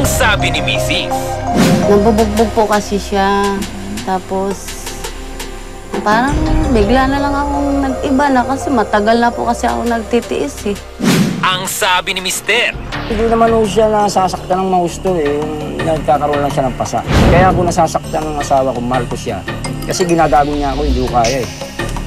sabi ni Mrs. Nambubugbog po kasi siya. Tapos, parang bigla na lang akong nag-iba na kasi matagal na po kasi ako nagtitiis eh. Ang sabi ni Mister. Hindi naman ho siya nasasaktan ng mahusto eh. Yung nagkakaroon lang siya ng pasa. Kaya ako nasasaktan ng asawa ko, mahal ko siya. Kasi ginagago niya ako, hindi ko kaya eh.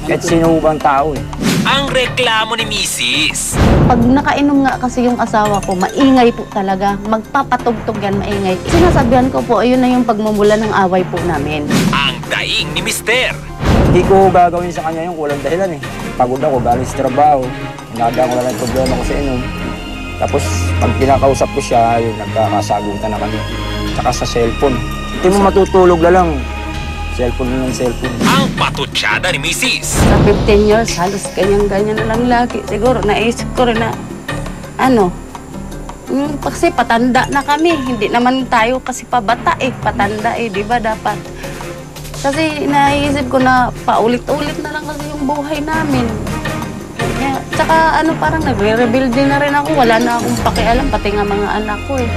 Kahit sino bang tao eh. Ang reklamo ni Mrs. Pag nakainom nga kasi yung asawa ko, maingay po talaga. Magpapatugtog yan, maingay. Sinasabihan ko po, ayun na yung pagmumula ng away po namin. Ang daing ni Mister. Hindi ko gagawin sa kanya yung walang dahilan eh. Pagod ako, galing sa trabaho. Hinada ko lang problema ko sa inom. Tapos pag pinakausap ko siya, yun, nagkakasagutan na kami. Tsaka sa cellphone. Hindi mo matutulog na lang. Cellphone na ng cellphone. Ang patutsada ni Mrs. Sa 15 years, halos ganyan-ganyan na lang lagi. Siguro naisip ko rin na, kasi patanda na kami. Hindi naman tayo kasi pabata eh. Patanda eh, di ba dapat? Kasi naisip ko na paulit-ulit na lang kasi yung buhay namin. Kaya, tsaka parang nagre-rebuild din na rin ako. Wala na akong pakialam, pati nga mga anak ko eh.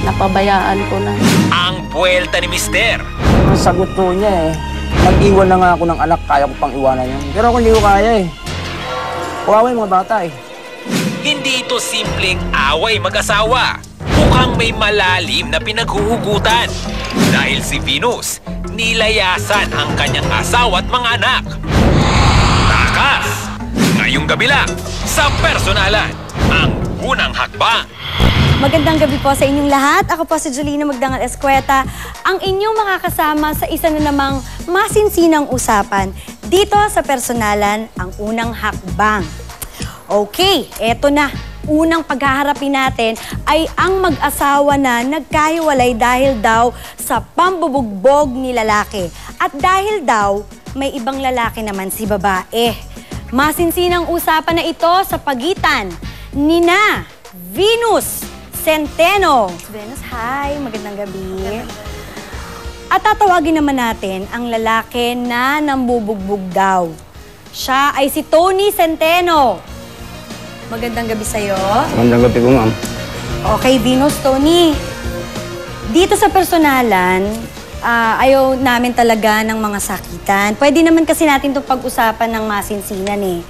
Napabayaan ko na. Ang puwelta ni Mister. Ang sagot po niya eh. Nag-iwan na nga ako ng anak, kaya ko pang iwanan yan. Pero ako hindi ko kaya eh. Kawawa yung mga bata eh. Hindi ito simpleng away mag-asawa. Mukhang may malalim na pinaghuhugutan. Dahil si Venus, nilayasan ang kanyang asawa at mga anak. Takas! Ngayong gabi lang, sa Personalan, ang unang hakbang. Magandang gabi po sa inyong lahat. Ako po si Julina Magdangal Escueta, ang inyong makakasama sa isa na namang masinsinang usapan dito sa Personalan, ang unang hakbang. Okay, eto na. Unang paghaharapin natin ay ang mag-asawa na nagkahiwalay dahil daw sa pambubugbog ni lalaki. At dahil daw, may ibang lalaki naman si babae. Masinsinang usapan na ito sa pagitan ni na Venus Centeno. Venus, hi. Magandang gabi. At tatawagin naman natin ang lalaki na nambubugbog daw. Siya ay si Tony Centeno. Magandang gabi sa'yo. Magandang gabi po, ma'am. Okay, Venus, Tony. Dito sa Personalan, ayaw namin talaga ng mga sakitan. Pwede naman kasi natin itong pag-usapan ng masinsinan eh.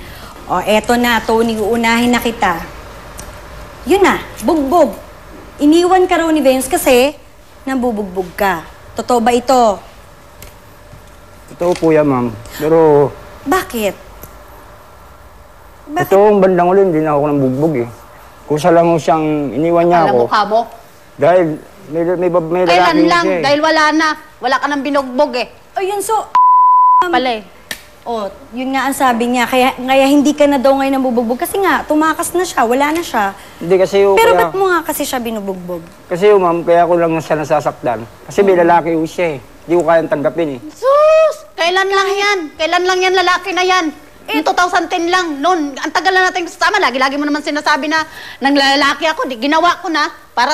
O, eto na, Tony, uunahin na kita. Yun na, bugbog. Iniwan ka raw ni Venus kasi nambubugbog ka. Totoo ba ito? Totoo po yan, ma'am. Pero Bakit? ito ang bandang ulit, hindi na ako nang bugbog eh. Kusa lang siyang iniwan niya ako. Alam mo ka mo? Dahil may lalaki Kailan lang, siya eh. dahil wala na. Wala ka nang binugbog eh. O yun, so... Pala eh. O, yun nga ang sabi niya. Kaya hindi ka na daw ngayon nambubugbog. Kasi nga, tumakas na siya, wala na siya. Hindi kasi yung Pero kaya, ba't mo nga kasi siya binubugbog? kasi yung ma'am, kaya ko lang siya nasasaktan. Kasi may lalaki yung siya eh. Hindi ko kayang tanggapin eh. Sus! Kailan lang yan? Kailan lang yan lalaki na yan? In 2010 lang, noon. Ang tagal na natin kasama. Lagi-lagi mo naman sinasabi na nanglalaki ako. Ginawa ko na para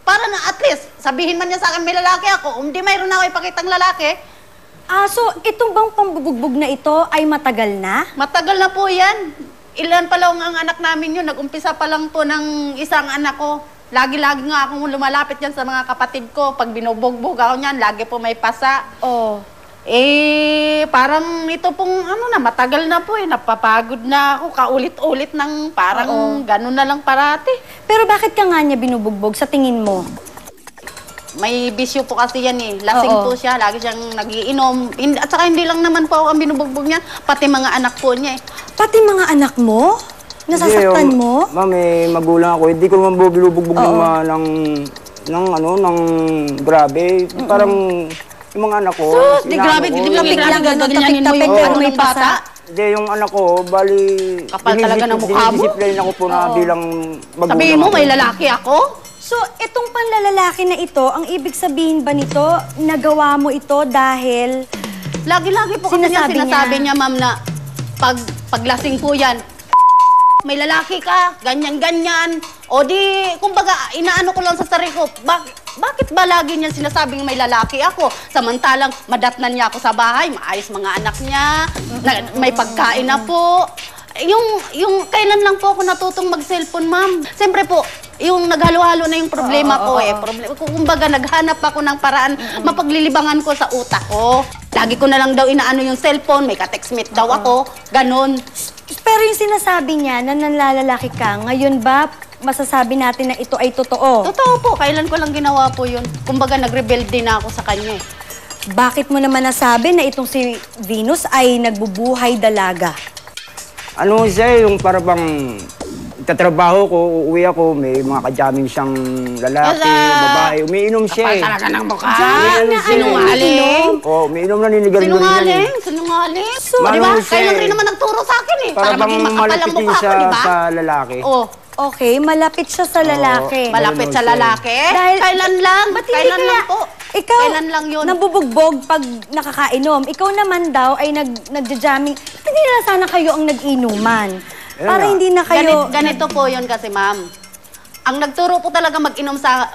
na at least sabihin man niya sa akin may lalaki ako. Hindi mayroon na ako ipakitang lalaki. So itong bang pambubugbog na ito ay matagal na? Matagal na po yan. Ilan pa lang ang anak namin yun. Nag-umpisa pa lang po ng isang anak ko. Lagi-lagi nga akong lumalapit yan sa mga kapatid ko. Pag binubugbog ako niyan, lagi po may pasa. Oh. Parang ito pong matagal na po eh. Napapagod na ako. Kaulit-ulit ng parang ganun na lang parati. Pero bakit ka nga niya binubugbog sa tingin mo? May bisyo po kasi yan eh. Lasing Oo. po siya. Lagi siyang nagiinom. At saka hindi lang naman po ako ang binubugbog niya. Pati mga anak po niya eh. Pati mga anak mo? Nasasaktan mo? Ma'am, magulang ako. Hindi ko naman binubugbog ng grabe. Parang yung mga anak ko. Sus, di grabe. Di biglang ganun, tapik-tapik, ano may ng pasa. Hindi, yung anak ko, bali... Kapal talaga ng mukha mo. Dinidisipline ako po na bilang magulang. Sabihin mo, may lalaki ako? So, itong panlalalaki na ito, ang ibig sabihin ba nito, nagawa mo ito dahil... Lagi-lagi po kasi sinasabi niya, ma'am, na paglasing po yan, may lalaki ka, ganyan-ganyan. O di, kumbaga, inaano ko lang sa sarili ko, bakit ba lagi niya sinasabing may lalaki ako? Samantalang, madatnan niya ako sa bahay, maayos mga anak niya, may pagkain na po. Yung kailan lang po ako natutong mag-cellphone, ma'am. Siyempre po, yung naghalo-halo na yung problema ko eh. Kumbaga, naghanap ako ng paraan, mapaglilibangan ko sa utak ko. Lagi ko na lang daw inaano yung cellphone, may ka-textmate daw ako, ganon. Pero yung sinasabi niya na nanlalalaki ka, ngayon ba masasabi natin na ito ay totoo? Totoo po, kailan ko lang ginawa po yun. Kumbaga, nag-rebel din ako sa kanya eh. Bakit mo naman nasabi na itong si Venus ay nagbubuhay dalaga? Ano siya, yung para bang tatrabaho ko, uuwi ako, may mga kajamin siyang lalaki, babae, umiinom siya eh. Kapal talaga ng mukha. Sinungaling. Oo, umiinom na ninigarilyo rin yan eh. Sinungaling. So, di ba? Maano siya Kailan eh. rin naman nagturo sa akin eh. Para bang maging makapal ang malapitin mukha ko, siya di ba? sa lalaki. Oh, Okay, malapit siya sa lalaki. malapit sa lalaki. Dahil- Kailan lang? Ba't hindi Kailan kaya- lang po? Ikaw, Kailan lang yun? nabubugbog pag nakakainom. Ikaw naman daw ay nagja-jamming. Hindi na sana kayo ang nag-inuman. Ayun Para nga. hindi na kayo... Ganito po yun kasi, ma'am. Ang nagturo po talaga mag-inom sa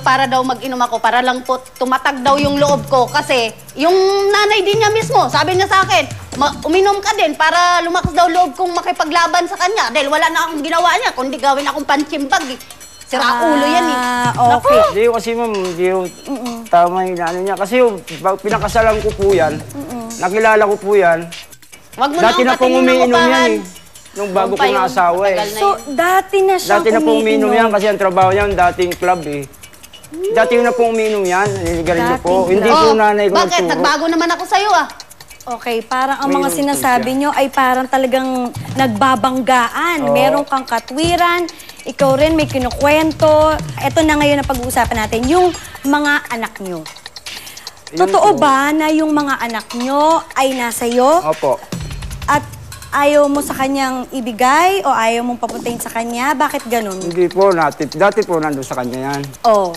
para daw mag-inom ako para lang po tumatag daw yung loob ko kasi yung nanay din niya mismo sabi niya sa akin uminom ka din para lumakas daw loob kong makipaglaban sa kanya dahil wala na akong ginawa niya kundi gawin akong panchimbag eh. Sira ulo yan eh. Okay. Hindi yung kasi ma'am, hindi yung tama yung ano niya. Kasi yung pinakasalan ko po yan, nakilala ko po yan. Wag mo Dati na akong pong patingin ng umiinom yan upahan. eh. Nung bago ko Yung na asawa eh. matagal na So, dati na siya Dati na pong umiinom yan kasi ang trabaho niya, dating club eh. Dati na pong umiinom yan, naninigarilyo po. Dating Hindi club. po nanay ko Bakit? nagturo. Nagbago naman ako sa'yo ah. Okay, parang ang mga Umiinom po sinasabi siya. nyo ay parang talagang nagbabanggaan. Oo. Meron kang katwiran, ikaw rin may kinukwento. Ito na ngayon ang pag-uusapan natin, yung mga anak nyo. Yun Totoo po. ba na yung mga anak nyo ay nasa iyo Opo. at ayaw mo sa kanyang ibigay o ayaw mong papuntahin sa kanya? Bakit ganun? Hindi po, dati po nandun sa kanya yan. Oh.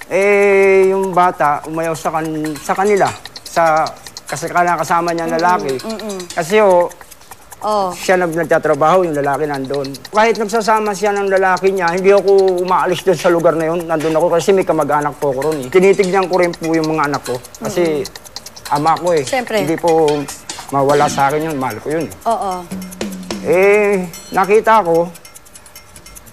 Eh, yung bata, umayaw sa kanila. Kasi kasama niya lalaki. Kasi Oh. siya nagtatrabaho, yung lalaki nandun. Kahit nagsasama siya ng lalaki niya, hindi ako umaalis doon sa lugar na yun. Nandun ako kasi may kamag-anak po ko ron eh. Tinitignan ko rin po yung mga anak ko. Kasi ama ko eh. Siyempre. Hindi po mawala sa akin yun. Mahal ko yun. Oo. Eh, nakita ko,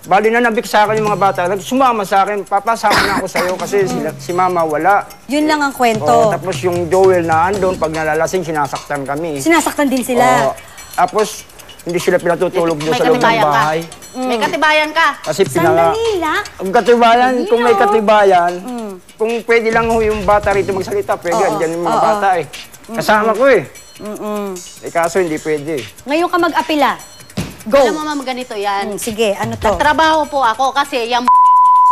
bali na nabik sa akin yung mga bata. Sumama sa akin, papasama na ako sa'yo kasi si mama wala. Yun lang ang kwento. Tapos yung Joel na andun, pag nalalasing, sinasaktan kami. Sinasaktan din sila. Tapos, hindi sila pinatutulog doon May sa loob ng katibayan ka. bahay. May katibayan ka. Kasi Sandali lang. Ang katibayan, kung may katibayan, Mm. kung pwede lang ho yung bata rito magsalita, pwede andyan yung mga bata eh. Kasama ko eh. Eh kaso hindi pwede eh. Ngayon ka mag-apila. Go. Alam mo, ma'am, ganito yan. Sige, ano to? Trabaho po ako kasi yung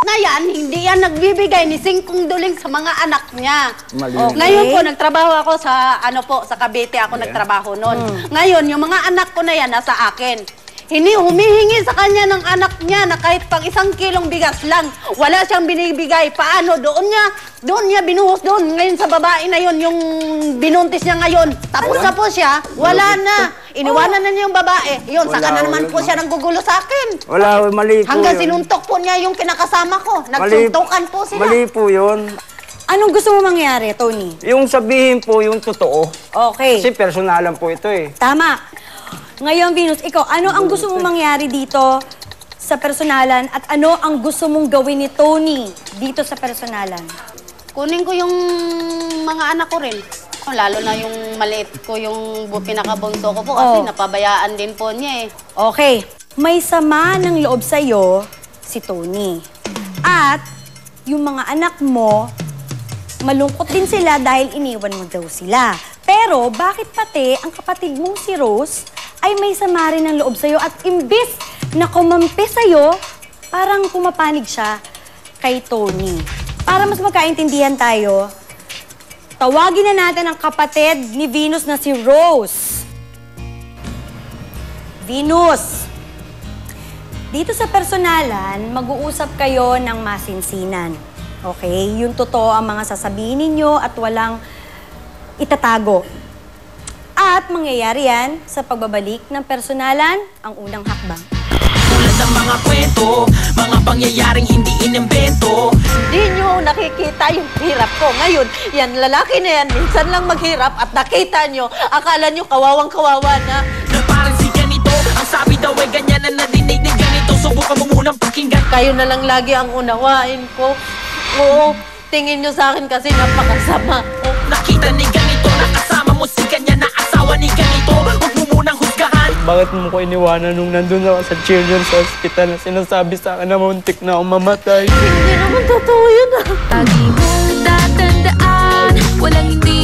na yan, hindi yan nagbibigay ni Singkong Duling sa mga anak niya. Mali. Okay. Ngayon po, nagtrabaho ako sa, sa Cavite ako nagtrabaho noon. Ngayon, yung mga anak ko na yan, nasa akin. Humihingi sa kanya ng anak niya na kahit pang 1 kilong bigas lang, wala siyang binibigay. Paano? Doon niya binuhos doon. Ngayon sa babae na yon yung binuntis niya ngayon. Tapos na po siya, wala na. Iniwanan na niya yung babae. Yun, saka na naman po siya nanggugulo sa akin. Wala, mali po Hanggang yun. sinuntok po niya yung kinakasama ko. Mali- Nagsuntukan po sila. Mali po yun. Anong gusto mo mangyari, Tony? Yung sabihin po yung totoo. Okay. Kasi personalan po ito eh. Tama. Ngayon, Venus, ikaw, ano ang gusto mong mangyari dito sa personalan at ano ang gusto mong gawin ni Tony dito sa personalan? Kunin ko yung mga anak ko rin. Lalo na yung maliit ko, yung pinakabunso ko po kasi napabayaan din po niya eh. Okay. May sama ng loob sa'yo si Tony. At yung mga anak mo, malungkot din sila dahil iniwan mo daw sila. Pero bakit pati ang kapatid mong si Rose ay may sama rin ng loob sa'yo at imbis na kumampi sa'yo, parang pumapanig siya kay Tony. Para mas magkaintindihan tayo, tawagin na natin ang kapatid ni Venus na si Rose. Venus, dito sa personalan, mag-uusap kayo ng masinsinan. Okay? Yung totoo ang mga sasabihin ninyo at walang itatago. At mangyayari yan sa pagbabalik ng personalan, ang unang hakbang. Tulad ng mga kwento, mga pangyayaring hindi inimbento. Hindi nyo nakikita yung hirap ko. Ngayon, yan lalaki na yan, minsan lang maghirap at nakita nyo, akala nyo kawawang-kawawa na. Na parang si ganito, ang sabi daw ay ganyan na nadinig ni ganito. subukan mo munang pakinggan. Kayo na lang lagi ang unawain ko. Oo, tingin nyo sa akin kasi napakasama ko. Nakita ni ganito, nakasama mo si ganyan na asawa ni ganito. Huwag mo munang husgahan. Bakit mo ko iniwanan nung nandun ako sa Children's Hospital na sinasabi sa akin na muntik na akong mamatay? Hindi naman totoo yun ah. Lagi mong tatandaan, walang hindi